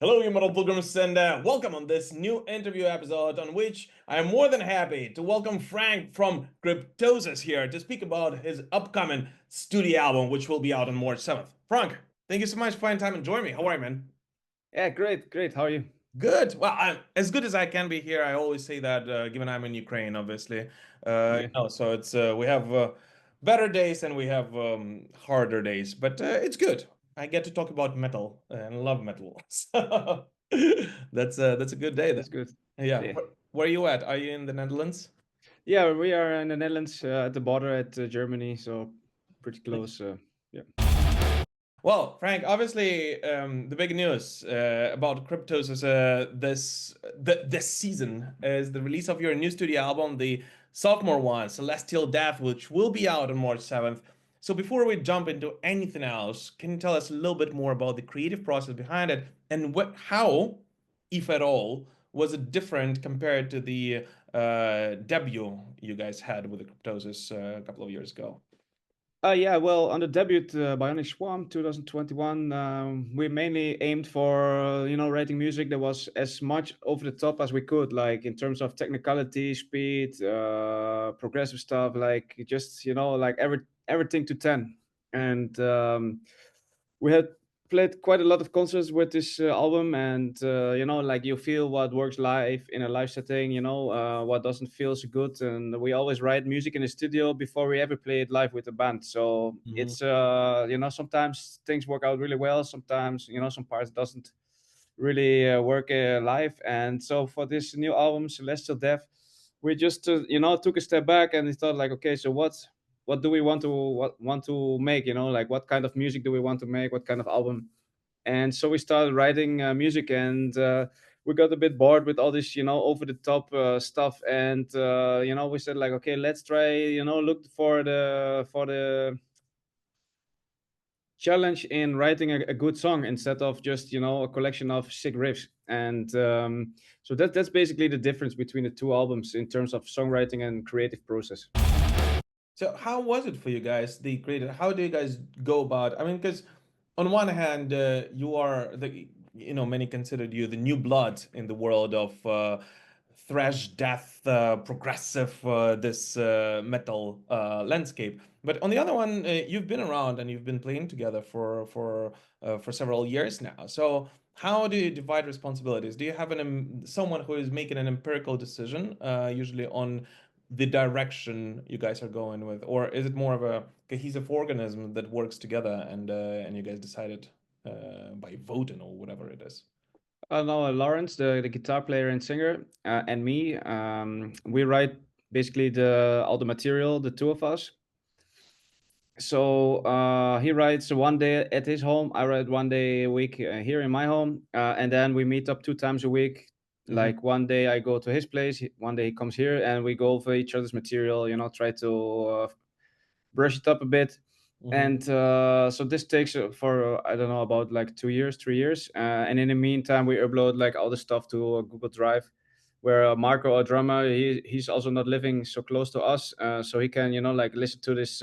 Hello, you Metal Pilgrims, and welcome on this new interview episode on which I am more than happy to welcome Frank from CRYPTOSIS here to speak about his upcoming studio album, which will be out on March 7th. Frank, thank you so much for finding time and joining me. How are you, man? Yeah, great. How are you? Good. Well, I'm as good as I can be here. I always say that, given I'm in Ukraine, obviously. Yeah. So it's we have better days and we have harder days, but it's good. I get to talk about metal and love metal. So that's a good day then. That's good. Yeah. Yeah. Where are you at? Are you in the Netherlands? Yeah, we are in the Netherlands at the border at Germany, so pretty close. Yeah. Well, Frank, obviously, the big news about Cryptos is this season is the release of your new studio album, the sophomore one, Celestial Death, which will be out on March 7th. So before we jump into anything else, can you tell us a little bit more about the creative process behind it and how, if at all, was it different compared to the debut you guys had with the Cryptosis a couple of years ago? Yeah, well, on the debut Bionic Swarm 2021, we mainly aimed for writing music that was as much over the top as we could, like in terms of technicality, speed, progressive stuff, like just like everything to 10. And we had played quite a lot of concerts with this album, and like you feel what works live in a live setting, what doesn't feel so good. And we always write music in the studio before we ever play it live with the band, so Mhm. it's sometimes things work out really well, sometimes some parts doesn't really work live. And so for this new album, Celestial Death, we just took a step back and we thought like, okay, so what do we want to make, like what kind of music do we want to make, what kind of album. And so we started writing music, and we got a bit bored with all this over the top stuff. And we said like, okay, let's try look for the challenge in writing a good song instead of just a collection of sick riffs. And so that's basically the difference between the two albums in terms of songwriting and creative process. So how was it for you guys, the creator? How do you guys go about? I mean, because on one hand, you are many considered you the new blood in the world of thrash, death, progressive, this metal landscape. But on the other one, you've been around and you've been playing together for several years now. So how do you divide responsibilities? Do you have someone who is making an empirical decision, usually on the direction you guys are going with, or is it more of a cohesive organism that works together and you guys decided by voting or whatever it is? No, Lawrence, the guitar player and singer, and me, we write basically the all the material, the two of us. So he writes one day at his home. I write one day a week here in my home, and then we meet up 2 times a week. Hmm. Like one day I go to his place, one day he comes here, and we go over each other's material. Try to brush it up a bit. Hmm. And so this takes for I don't know, about like 2 years, 3 years, and in the meantime we upload like all the stuff to Google Drive, where Marco, our drummer, he's also not living so close to us, so he can like listen to this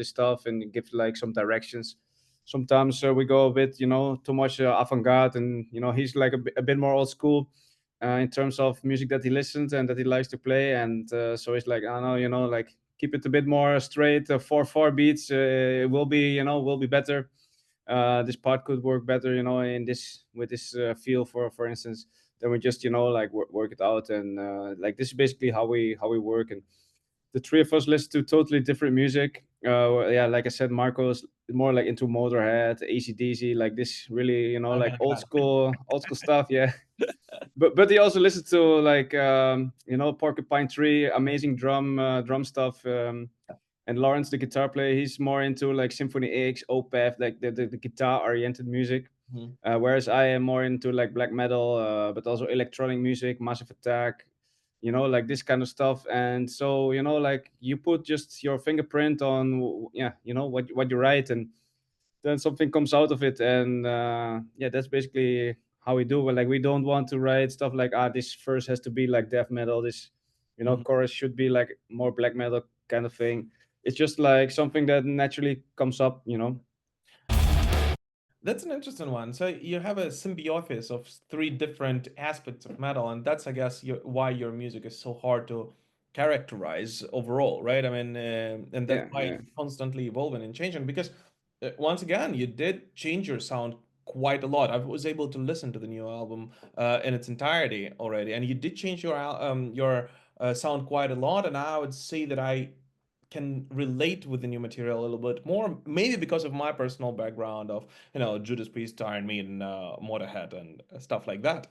stuff and give like some directions. Sometimes we go a bit too much avant-garde, and he's like a bit more old school in terms of music that he listens and that he likes to play. And so it's like, I don't know, like keep it a bit more straight, 4/4 beats. It will be better. This part could work better, in this with this feel, for instance. Then we just like work it out, and like this is basically how we work. And the three of us listen to totally different music. Yeah, like I said, Marco's more like into Motorhead, AC/DC, like this really, Oh like my old school stuff. Yeah, but he also listens to like Porcupine Tree, amazing drum stuff. And Lawrence, the guitar player, he's more into like Symphony X, Opeth, like the guitar oriented music. God. Whereas I am more into like black metal, but also electronic music, Massive Attack, like this kind of stuff. And so like you put just your fingerprint on yeah, what you write, and then something comes out of it. And yeah, that's basically how we do. But like we don't want to write stuff like, this verse has to be like death metal, this Mhm. chorus should be like more black metal kind of thing. It's just like something that naturally comes up. That's an interesting one. So you have a symbiosis of three different aspects of metal, and that's, I guess, why your music is so hard to characterize overall, right? I mean, and that's Yeah, why yeah. it's constantly evolving and changing. Because once again, you did change your sound quite a lot. I was able to listen to the new album in its entirety already, and you did change your sound quite a lot. And I would say that I can relate with the new material a little bit more, maybe because of my personal background of, Judas Priest, Iron Maiden, Motorhead, and stuff like that.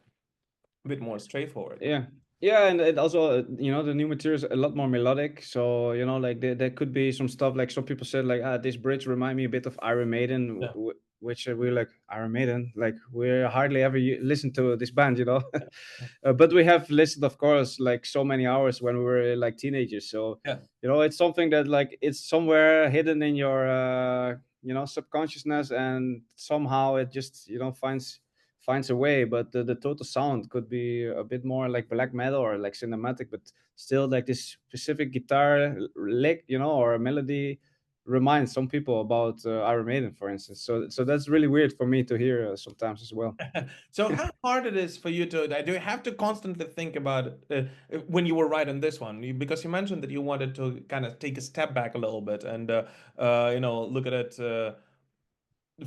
A bit more straightforward. Yeah, yeah, and it also, the new material is a lot more melodic. So like there could be some stuff like some people said like, this bridge remind me a bit of Iron Maiden, Yeah. which we're like Iron Maiden, like we hardly ever listen to this band, Yeah. but we have listened, of course, like so many hours when we were like teenagers. So Yeah. it's something that like it's somewhere hidden in your subconsciousness, and somehow it just finds a way. But the total sound could be a bit more like black metal or like cinematic, but still like this specific guitar lick, or melody reminds some people about Iron Maiden, for instance. So that's really weird for me to hear sometimes as well. So how hard it is for you to, do you have to constantly think about when you were writing this one? Because you mentioned that you wanted to kind of take a step back a little bit and, look at it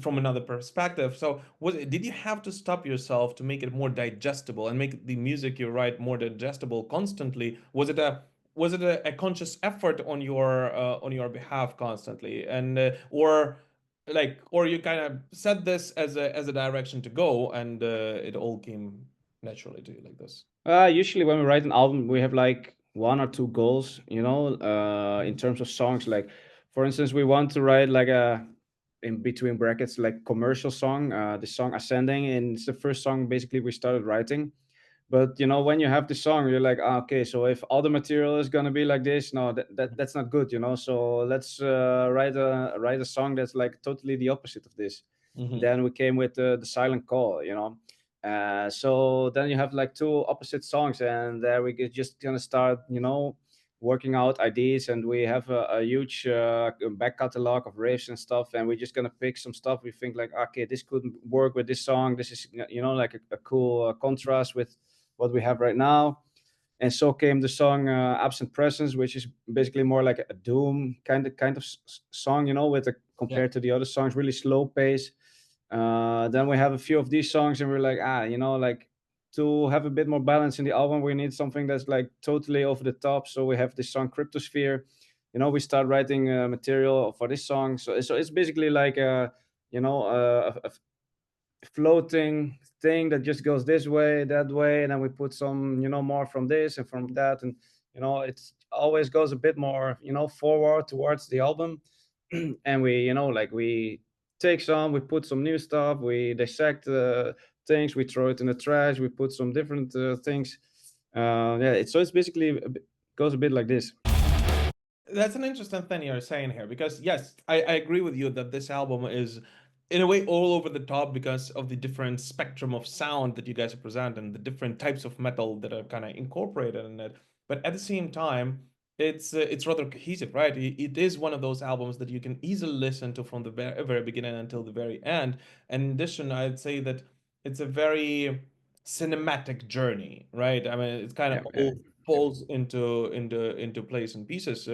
from another perspective. So did you have to stop yourself to make it more digestible and make the music you write more digestible constantly? Was it a conscious effort on your behalf constantly, and or you kind of set this as a direction to go, and it all came naturally to you like this? Usually when we write an album, we have like one or two goals, in terms of songs. Like, for instance, we want to write like a, in between brackets, like commercial song, the song Ascending, and it's the first song basically we started writing. But when you have the song, you're like, okay, so if all the material is gonna be like this, no, that's not good, So let's write a song that's like totally the opposite of this. And Hmm. then we came with the Silent Call, so then you have like two opposite songs, and there just gonna start, working out ideas, and we have a huge back catalog of riffs and stuff, and we're just gonna pick some stuff we think like, okay, this could work with this song. This is, like a cool contrast with what we have right now. And so came the song Absent Presence, which is basically more like a doom kind of song, with a, Yeah. compared to the other songs, really slow pace. Then we have a few of these songs, and we're like, like to have a bit more balance in the album, we need something that's like totally over the top. So we have this song Cryptosphere. We start writing material for this song. So it's basically like a floating thing that just goes this way, that way, and then we put some, more from this and from that, and it's always goes a bit more, forward towards the album. And we, like we take some, we put some new stuff, we dissect things, we throw it in the trash, we put some different things. Yeah, it's basically goes a bit like this. That's an interesting thing you're saying here, because yes, I agree with you that this album is in a way all over the top because of the different spectrum of sound that you guys present and the different types of metal that are kind of incorporated in it. But at the same time, it's rather cohesive, right? It is one of those albums that you can easily listen to from the very beginning until the very end. And in addition, I'd say that it's a very cinematic journey, right? I mean, it's kind of Yeah, yeah. all falls into place and pieces.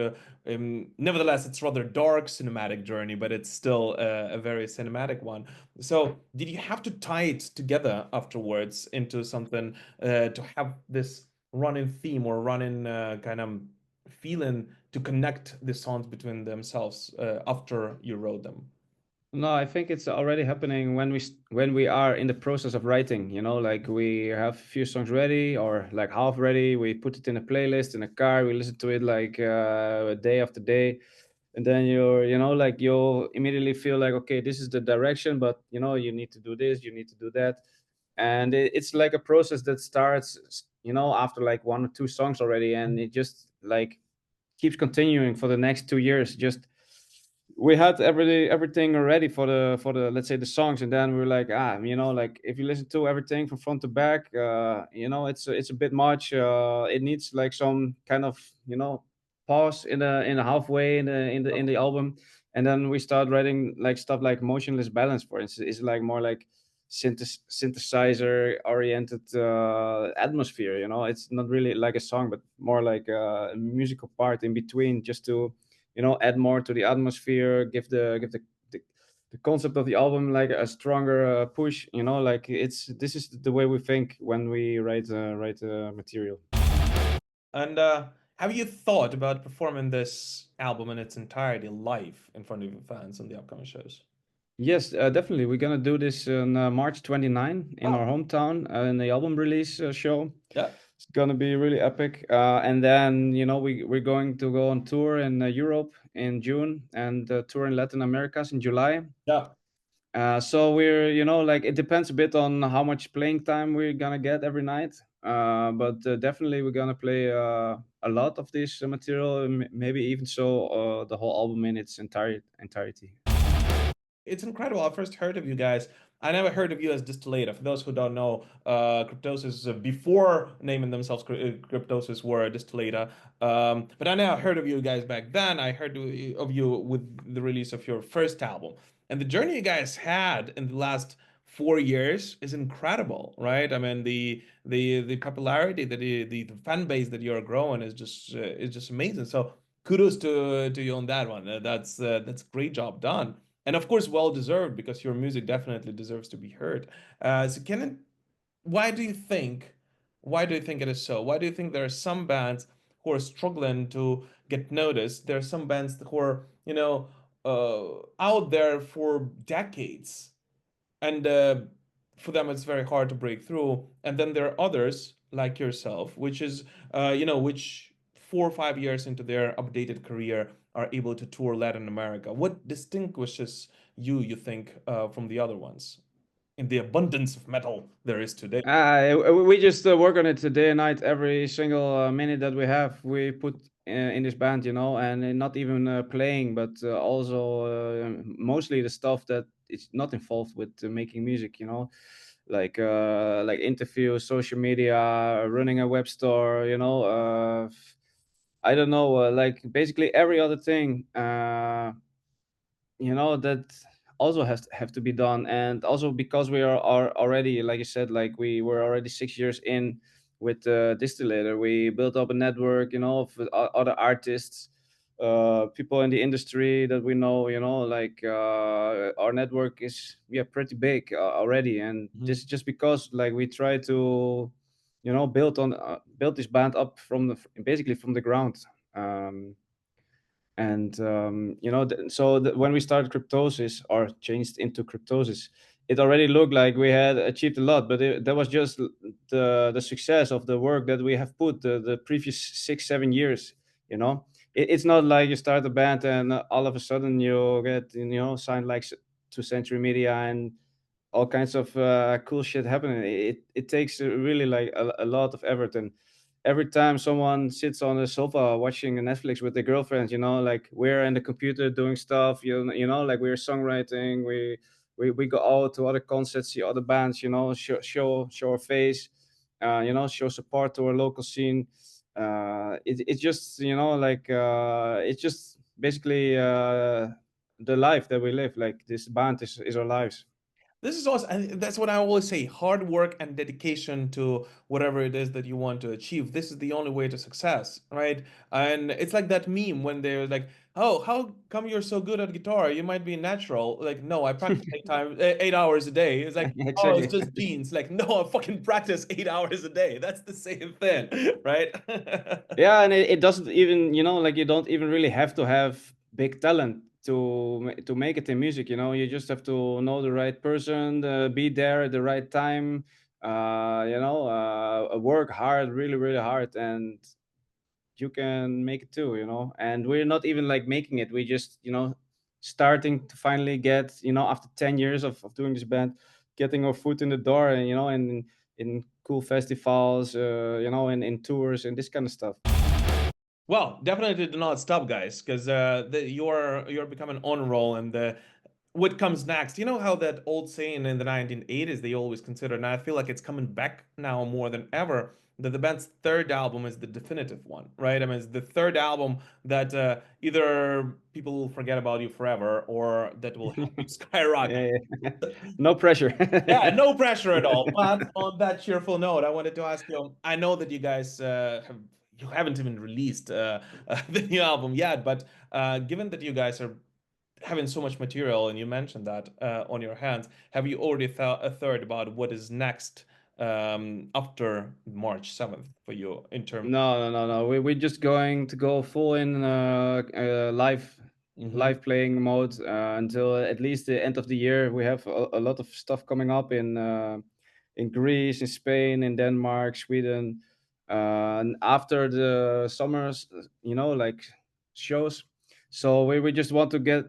Nevertheless, it's rather dark cinematic journey, but it's still a very cinematic one. So, did you have to tie it together afterwards into something to have this running theme or running kind of feeling to connect the songs between themselves after you wrote them? No, I think it's already happening when when we are in the process of writing. Like we have a few songs ready or like half ready. We put it in a playlist in a car. We listen to it like day after day, and then like you'll immediately feel like, okay, this is the direction, but you need to do this, you need to do that, and it's like a process that starts, after like one or two songs already, and it just like keeps continuing for the next 2 years. Just we had everything ready for the let's say the songs, and then we were like, like if you listen to everything from front to back, it's a bit much. It needs like some kind of pause in the halfway in the album, And then we start writing like stuff like Motionless Balance, for instance. It's like more like synthesizer oriented atmosphere. You know, it's not really like a song, but more like a musical part in between, just to, you know, add more to the atmosphere, the, the concept of the album like a stronger push. You know, like this is the way we think when we write material. And have you thought about performing this album in its entirety live in front of your fans on the upcoming shows? Yes, definitely. We're gonna do this on March 29 in our Oh, hometown in the album release show. yeah, It's gonna be really epic. And then, you know, we're going to go on tour in Europe in June and tour in Latin Americas in July. yeah. So we're, you know, like it depends a bit on how much playing time we're gonna get every night. But definitely we're gonna play a lot of this material, maybe even so the whole album in its entirety. It's incredible. I first heard of you guys. I never heard of you as Distillata. For those who don't know, Cryptosis, before naming themselves Cryptosis, were Distillata. But I never heard of you guys back then. I heard of you with the release of your first album. And the journey you guys had in the last 4 years is incredible, right? I mean, the popularity, the fan base that you're growing is just amazing. So kudos to you on that one. That's great job done, and of course well deserved, because your music definitely deserves to be heard. So Kenan, why do you think why do you think it is so? Why do you think there are some bands who are struggling to get noticed? There are some bands who are, out there for decades, and for them it's very hard to break through. And then there are others like yourself, which is which 4 or 5 years into their updated career are able to tour Latin America. What distinguishes you think, from the other ones in the abundance of metal there is today? We just work on it day and night. Every single minute that we have, we put in this band, you know, and not even playing, but also mostly the stuff that is not involved with making music, you know, like interviews, social media, running a web store, you know. I don't know, like basically every other thing. You know, that also has to have to be done. And also because are already, like you said, like we were already 6 years in with Distillator, we built up a network, you know, of other artists, people in the industry that we know, you know, like our network is, yeah, pretty big already. And this Mhm. is just because like we try to, you know, build this band up from basically from the ground. um, and you know, when we started Cryptosis, or changed into Cryptosis, it already looked like we had achieved a lot, but that was just the success of the work that we have put the previous 6 7 years, you know. It's not like you start a band and all of a sudden you get, you know, signed like to Century Media and all kinds of cool shit happening. It takes really like a lot of effort. And every time someone sits on the sofa watching Netflix with their girlfriends, you know, like we're in the computer doing stuff, you know, like we're songwriting, we go out to other concerts, see other bands, you know, show our face, you know, show support to our local scene. It's just, you know, like it's just basically the life that we live. Like this band is our lives. This is also, and that's what I always say, hard work and dedication to whatever it is that you want to achieve. This is the only way to success, right? And it's like that meme when they're like, "Oh, how come you're so good at guitar? You might be natural." Like, no, I practice 8 hours a day. It's like, "Oh, it's Exactly. just genes." Like, no, I fucking practice 8 hours a day. That's the same thing, right? Yeah, and it doesn't even, you know, like you don't even really have to have big talent to make it in music. You know, you just have to know the right person, be there at the right time. You know, work hard, really, really hard, and you can make it too. You know, and we're not even like making it. We just, you know, starting to finally get, you know, after 10 years of doing this band, getting our foot in the door, and you know, in cool festivals, you know, in tours and this kind of stuff. Well, definitely do not stop, guys, because you're becoming on roll, and what comes next? You know how that old saying in the 1980s they always considered, and I feel like it's coming back now more than ever, that the band's third album is the definitive one, right? I mean, it's the third album that either people will forget about you forever or that will help you skyrocket. Yeah, yeah. No pressure. Yeah, no pressure at all. But on that cheerful note, I wanted to ask you. I know that you guys you haven't even released the new album yet, but given that you guys are having so much material, and you mentioned that on your hands, have you already thought a third about what is next after March 7th for you in terms? No, no, no, no. We're just going to go full in Mhm. live playing mode until at least the end of the year. We have a lot of stuff coming up in Greece, in Spain, in Denmark, Sweden. And after the summers, like shows. So we just want to get,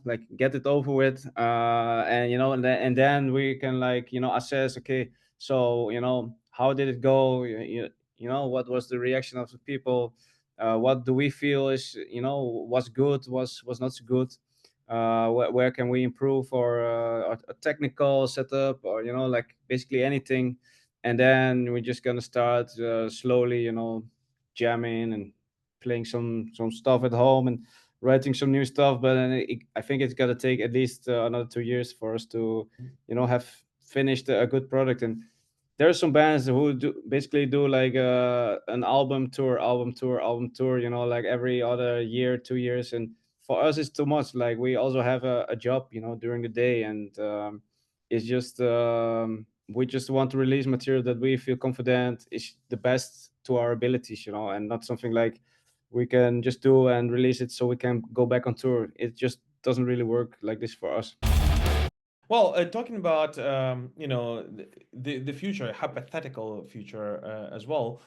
like get it over with, and and then we can like assess. Okay, so how did it go? What was the reaction of the people, what do we feel is was good, was not so good, where can we improve, or a technical setup, or like basically anything. And then we're just gonna start slowly, jamming and playing some stuff at home and writing some new stuff. But then I think it's gonna take at least another 2 years for us to have finished a good product. And there are some bands who basically do like an album tour, like every other year, 2 years. And for us, it's too much. Like we also have a job, during the day, and it's just we just want to release material that we feel confident is the best to our abilities, and not something like we can just do and release it so we can go back on tour. It just doesn't really work like this for us. Well, talking about the future, hypothetical future as well.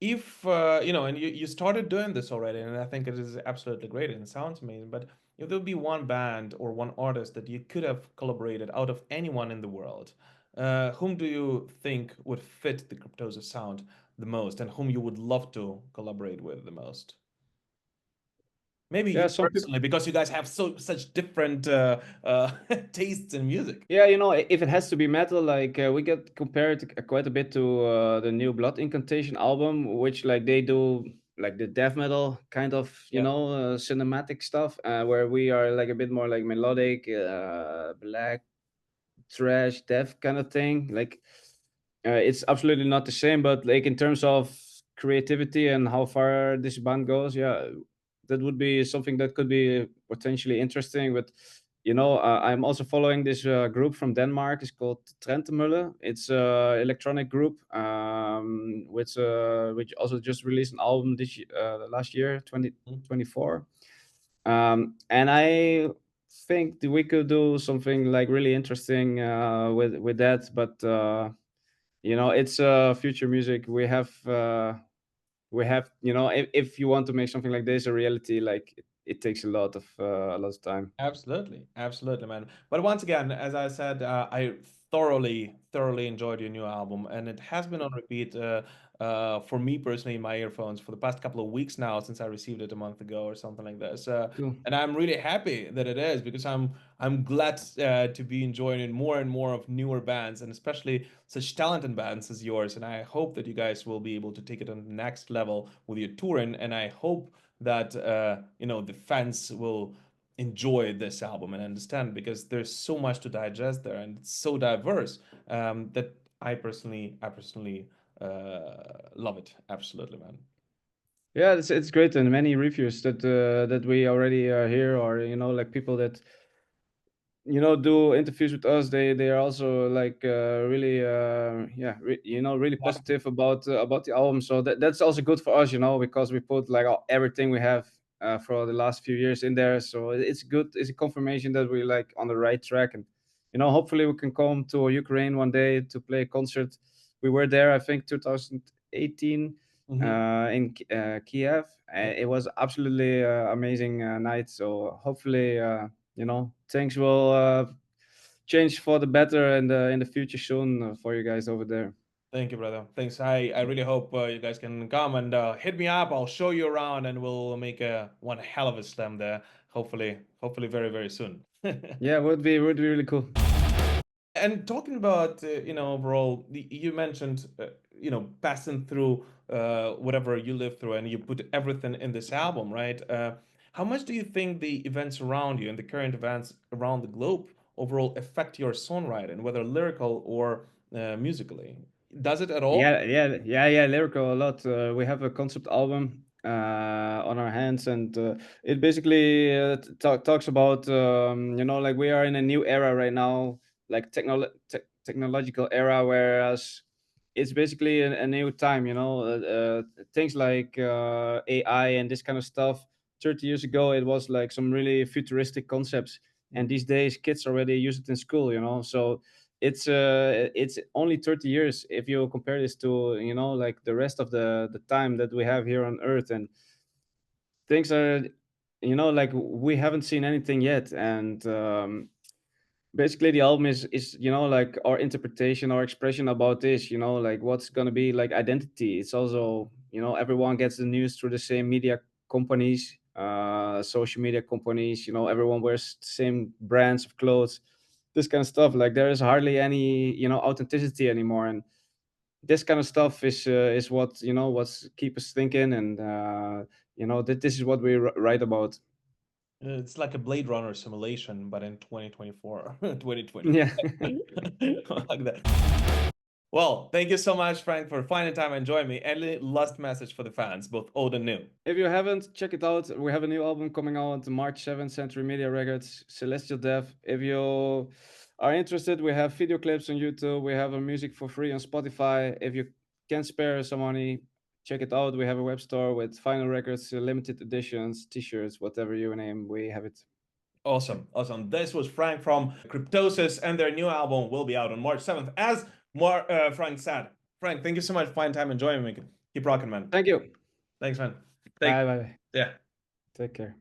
If and you started doing this already, and I think it is absolutely great and it sounds amazing. But if there would be one band or one artist that you could have collaborated out of anyone in the world, whom do you think would fit the Cryptosis sound the most, and whom you would love to collaborate with the most? Maybe Yeah, you some people. personally, because you guys have such different tastes in music. Yeah, if it has to be metal, like we get compared quite a bit to the new Blood Incantation album, which like they do like the death metal kind of, Yeah. cinematic stuff, where we are like a bit more like melodic, black, trash, death kind of thing. Like it's absolutely not the same, but like in terms of creativity and how far this band goes, yeah, that would be something that could be potentially interesting. But I'm also following this group from Denmark. It's called Trentemølle. It's a electronic group, which also just released an album last year, 2024. And I think that we could do something like really interesting with that. But it's future music. We have if you want to make something like this a reality, like it takes a lot of time. Absolutely, absolutely, man. But once again, as I said, I thoroughly enjoyed your new album, and it has been on repeat for me personally in my earphones for the past couple of weeks now, since I received it a month ago or something like this. Cool. And I'm really happy that it is, because I'm glad to be enjoying more and more of newer bands, and especially such talented bands as yours. And I hope that you guys will be able to take it on the next level with your touring, and I hope that the fans will enjoy this album and understand, because there's so much to digest there, and it's so diverse, that I personally love it. Absolutely, man. Yeah, it's great. And many reviews that we already hear, or like people that do interviews with us, they are also like really really positive about the album. So that's also good for us, because we put like everything we have for the last few years in there. So it's good, it's a confirmation that we're like on the right track. And hopefully we can come to Ukraine one day to play a concert. We were there, I think, 2018 Hmm. in Kiev. It was absolutely amazing night. So hopefully things will change for the better in the future soon for you guys over there. Thank you, brother. Thanks. I really hope you guys can come and hit me up. I'll show you around, and we'll make one hell of a slam there. hopefully very very soon. Yeah, would be really cool. And talking about overall, you mentioned passing through whatever you lived through, and you put everything in this album, right? How much do you think the events around you and the current events around the globe overall affect your songwriting, whether lyrical or musically? Does it at all? Yeah, lyrical a lot. We have a concept album on our hands, and it basically talks about like we are in a new era right now, like technological era, whereas it's basically a new time. Things like AI and this kind of stuff. 30 years ago, it was like some really futuristic concepts, and these days kids already use it in school. So it's only 30 years if you compare this to like the rest of the time that we have here on earth, and things are like we haven't seen anything yet. And basically the album is like our interpretation, our expression about this, like what's gonna be like identity. It's also everyone gets the news through the same media companies, social media companies. Everyone wears the same brands of clothes, this kind of stuff. Like there is hardly any authenticity anymore, and this kind of stuff is what what's keep us thinking. And that this is what we write about. It's like a Blade Runner simulation, but in 2024, 2020. Yeah. Like that. Well, thank you so much, Frank, for finding time and joining me. Any last message for the fans, both old and new? If you haven't, check it out. We have a new album coming out March 7th, Century Media Records, Celestial Death. If you are interested, we have video clips on YouTube. We have our music for free on Spotify. If you can spare some money, check it out. We have a web store with vinyl records, limited editions, t-shirts, whatever you name, we have it. Awesome. Awesome. This was Frank from CRYPTOSIS, and their new album will be out on March 7th, as Frank said. Frank, thank you so much for finding time and joining me. Keep rocking, man. Thank you. Thanks, man. Bye. Yeah. Take care.